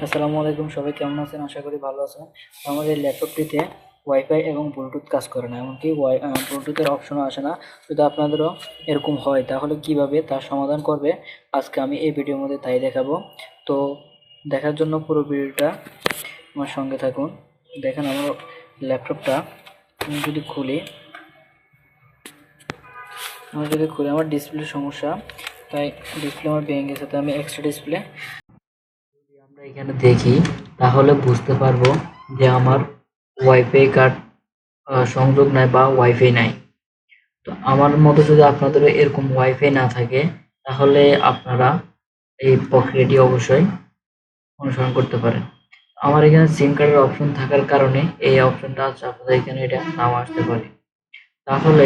আসসালামু আলাইকুম, সবাই কেমন আছেন? আশা করি ভালো আছেন। আমাদের ল্যাপটপটিতে ওয়াইফাই এবং ব্লুটুথ কাজ করে না, এমনকি ব্লুটুথের অপশনও আসে না। যদি আপনাদেরও এরকম হয় তাহলে কিভাবে তার সমাধান করবে আজকে আমি এই ভিডিওর মধ্যে তাই দেখাবো। তো দেখার জন্য পুরো ভিডিওটা আমার সঙ্গে থাকুন। দেখেন আমার ল্যাপটপটা আমি যদি খুলি আমার ডিসপ্লের সমস্যা, তাই ডিসপ্লে আমার ভেঙে গেছে, তাই আমি এক্সট্রা ডিসপ্লে আমরা এখানে দেখি তাহলে বুঝতে পারবো যে আমার ওয়াইফাই কার্ড সংযোগ নাই বা ওয়াইফাই নাই। তো আমার মতো যদি আপনাদের এরকম ওয়াইফাই না থাকে তাহলে আপনারা এই প্রক্রিয়াটি অবশ্যই অনুসরণ করতে পারেন। আমার এখানে সিম কার্ডের অপশন থাকার কারণে এই অপশনটা আছে, আপনাদের এখানে এটা নাও আসতে পারে। তাহলে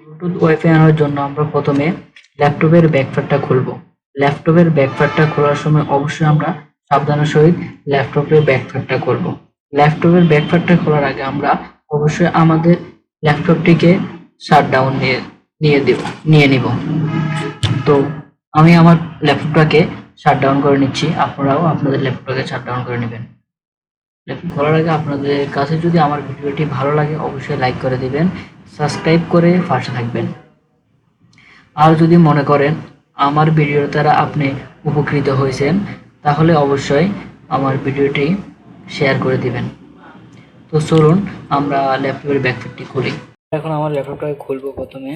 ব্লুটুথ ওয়াইফাই আনার জন্য আমরা প্রথমে ল্যাপটপের ব্যাকপ্যাকটা খুলবো। ল্যাপটপের ব্যাকপ্যাকটা খোলার সময় অবশ্যই আমরা সাবধানের সহিত ল্যাপটপের ব্যাকপ্যাকটা করব। ল্যাপটপের ব্যাকপ্যাকটা খোলার আগে আমরা অবশ্যই আমাদের ল্যাপটপটিকে শাটডাউন নিয়ে নিব। তো আমি আমার ল্যাপটপটাকে শাটডাউন করে নিচ্ছি, আপনারাও আপনাদের ল্যাপটপটাকে শাটডাউন করে নেবেন। খোলার আগে আপনাদের কাছে যদি আমার ভিডিওটি ভালো লাগে অবশ্যই লাইক করে দিবেন, সাবস্ক্রাইব করে পাশে থাকবেন। আর যদি মনে করেন আমার ভিডিওর দ্বারা আপনি উপকৃত হয়েছেন তাহলে অবশ্যই আমার ভিডিওটি শেয়ার করে দিবেন। তো চলুন আমরা ল্যাপটপের ব্যাকপ্যাকটি খুলি। এখন আমার ল্যাপটপটাকে খুলবো। প্রথমে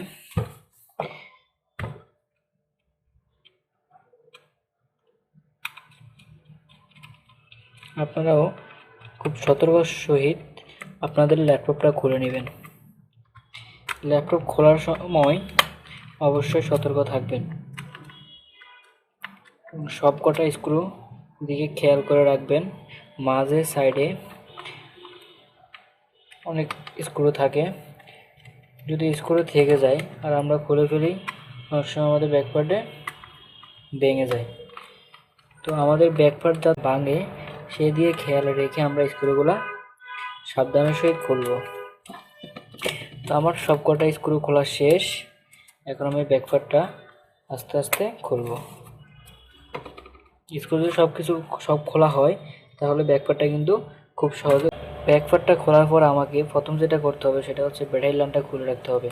আপনারাও খুব সতর্কতার সহিত আপনাদের ল্যাপটপটা খুলে নেবেন। ল্যাপটপ খোলার সময় অবশ্যই সতর্ক থাকবেন। সবকটা স্ক্রু দিকে খেয়াল করে রাখবেন। মাঝে সাইডে অনেক স্ক্রু থাকে, যদি স্ক্রু থেকে যায় আর আমরা খুলে ফেলি অনেক সময় আমাদের ব্যাকপার্টে ভেঙে যায়। তো আমাদের ব্যাকপার্ট যা ভাঙে সে দিয়ে খেয়াল রেখে আমরা স্ক্রুগুলা সাবধানের সহিত খুলব। তো আমার সবকটা স্ক্রু খোলা শেষ, এখন আমি ব্যাকপার্টটা আস্তে আস্তে খুলব। স্ক্রু যদি সব খোলা হয় তাহলে ব্যাকপার্টটা কিন্তু খুব সহজে। ব্যাকপার্টটা খোলার পর আমাকে প্রথম যেটা করতে হবে সেটা হচ্ছে ব্যাটারি লাইনটা খুলে রাখতে হবে।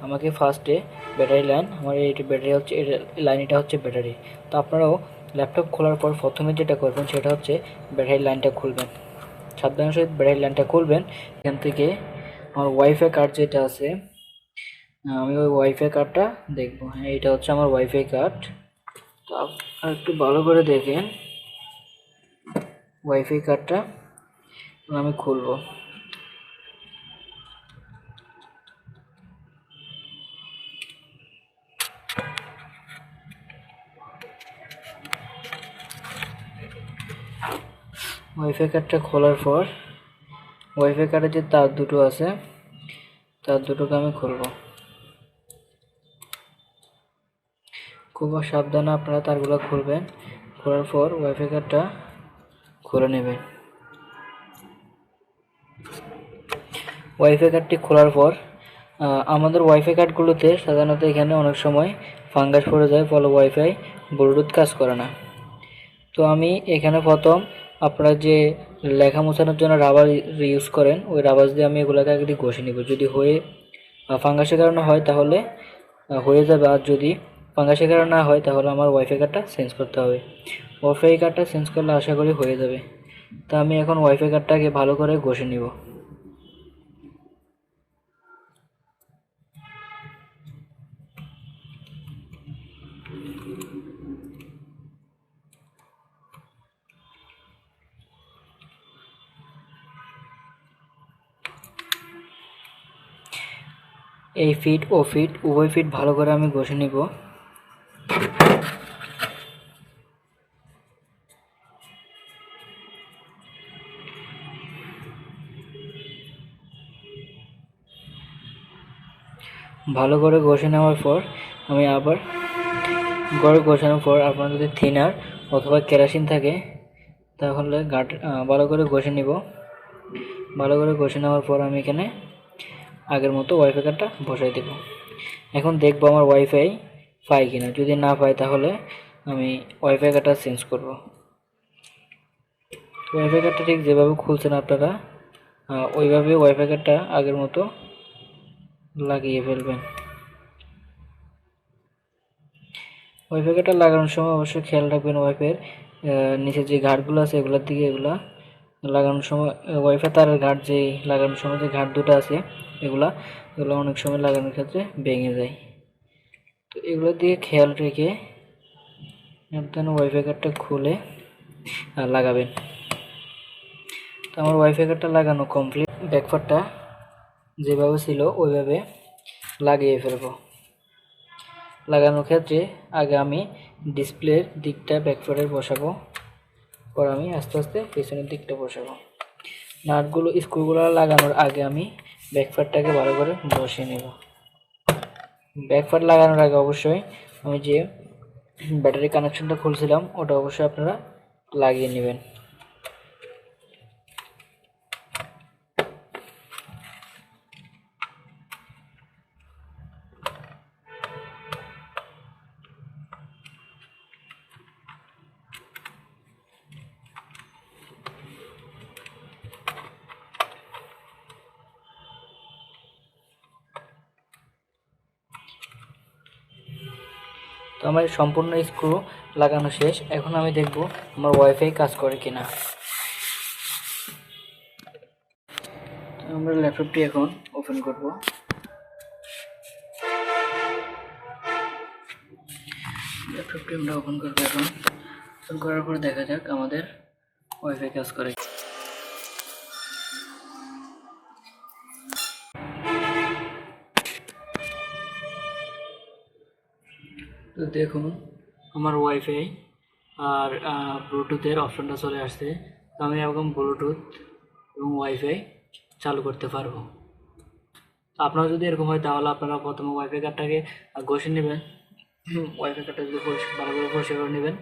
আমাকে ফার্স্টে ব্যাটারি লাইন, আমার এই ব্যাটারি হচ্ছে এই লাইনটা হচ্ছে ব্যাটারি। তো আপনারাও ল্যাপটপ খোলার পর প্রথমে যেটা করবেন সেটা হচ্ছে ব্যাটারি লাইনটা খুলবেন। সাবধানের সহিত ব্যাটারি লাইনটা খুলবেন। এখান থেকে আমার ওয়াইফাই কার্ড যেটা আছে, আমি ওই ওয়াইফাই কার্ডটা দেখবো। হ্যাঁ, এটা হচ্ছে আমার ওয়াইফাই কার্ড। তো আপনারা একটু ভালো করে দেখেন ওয়াইফাই কার্ডটা আমি খুলবো। ওয়াইফাই কার্ডটা খোলার পর ওয়াইফাই কার্ডের যে তার দুটো আছে তার দুটোকে আমি খুলবো। খুব সাবধানে আপনারা তারগুলো খুলবেন। খোলার পর ওয়াইফাই কার্ডটা খুলে নেবেন। ওয়াইফাই কার্ডটি খোলার পর আমাদের ওয়াইফাই কার্ডগুলোতে সাধারণত এখানে অনেক সময় ফাঙ্গাস পড়ে যায়, ফলে ওয়াইফাই ব্লুটুথ কাজ করে না। তো আমি এখানে প্রথম আপনারা যে লেখা মোছানোর জন্য রাবার ইউজ করেন ওই রাবার দিয়ে আমি এগুলোকে আগে দিয়ে ঘষে নিব। যদি হয়ে ফাঙ্গাসের কারণে হয় তাহলে হয়ে যাবে, আর যদি ফাঙ্গাসের কারণে না হয় তাহলে আমার ওয়াইফাই কার্ডটা চেঞ্জ করতে হবে। ওয়াইফাই কার্ডটা চেঞ্জ করলে আশা করি হয়ে যাবে। তা আমি এখন ওয়াইফাই কার্ডটাকে ভালো করে ঘষে নিব। এই ফিট ও ফিট উভয় ফিট ভালো করে আমি ঘষে নিব। ভালো করে ঘষে নেওয়ার পর আমি আবার ঘষানোর পর আপনার যদি থিনার অথবা কেরোসিন থাকে তাহলে ভালো করে ঘষে নিব। ভালো করে ঘষে নেওয়ার পর আমি এখানে আগের মতো ওয়াইফাই কার্ডটা বসাই দেব। এখন দেখবো আমার ওয়াইফাই পাই কিনা, যদি না পাই তাহলে আমি ওয়াইফাই কার্ডটা চেঞ্জ করব। ওয়াইফাই কার্ডটা ঠিক যেভাবে খুলছেন আপনারা ওইভাবে ওয়াইফাই কার্ডটা আগের মতো লাগিয়ে ফেলবেন। ওয়াইফাই কার্ডটা লাগানোর সময় অবশ্যই খেয়াল রাখবেন ওয়াইফাইয়ের নিচে যে ঘাটগুলো আছে এগুলোর দিকে, এগুলা লাগানোর সময় ওয়াইফাই তারের ঘাট যে লাগানোর সময় যে ঘাট দুটো আছে এগুলো অনেক সময় লাগানোর ক্ষেত্রে ভেঙে যায়। তো এগুলোর দিকে খেয়াল রেখে আপনার ওয়াইফাই কার্ডটা খুলে লাগাবেন। তো আমার ওয়াইফাই কার্ডটা লাগানো কমপ্লিট। ব্যাকপার্টটা যেভাবে ছিল ওইভাবে লাগিয়ে ফেলবো। লাগানোর ক্ষেত্রে আগে আমি ডিসপ্লের দিকটা ব্যাকপার্টের বসাবো, পর আমি আস্তে আস্তে পেছনের দিকটা বসাবো। নাটগুলো স্ক্রুগুলো লাগানোর আগে আমি ব্যাকপার্টটাকে ভালো করে বসিয়ে নেব। ব্যাকপার্ট লাগানোর আগে অবশ্যই আমি যে ব্যাটারি কানেকশনটা খুলছিলাম ওটা অবশ্যই আপনারা লাগিয়ে নেবেন। তো আমার সম্পূর্ণ স্ক্রু লাগানো শেষ। এখন আমি দেখব আমার ওয়াইফাই কাজ করে কিনা। আমরা ল্যাপটপটি এখন ওপেন করব। ল্যাপটপটি আমরা ওপেন করব। এখন ওপেন করার পর দেখা যাক আমাদের ওয়াইফাই কাজ করে। তো দেখুন আমার ওয়াইফাই আর ব্লুটুথের অপশনটা চলে আসছে। তো আমি এখন ব্লুটুথ এবং ওয়াইফাই চালু করতে পারবো। আপনারা যদি এরকম হয় তাহলে আপনারা প্রথমে ওয়াইফাই কার্ডটাকে ঘষে নেবেন। ওয়াইফাই কার্ডটা যদি ভালো করে পরিষ্কার করে নেবেন।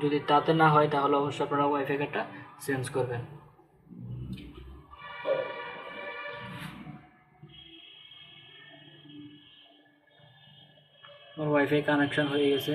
যদি তাতে না হয় তাহলে অবশ্যই আপনারা ওয়াইফাই কার্ডটা চেঞ্জ করবেন। আমার ওয়াইফাই কানেকশন হয়ে গেছে।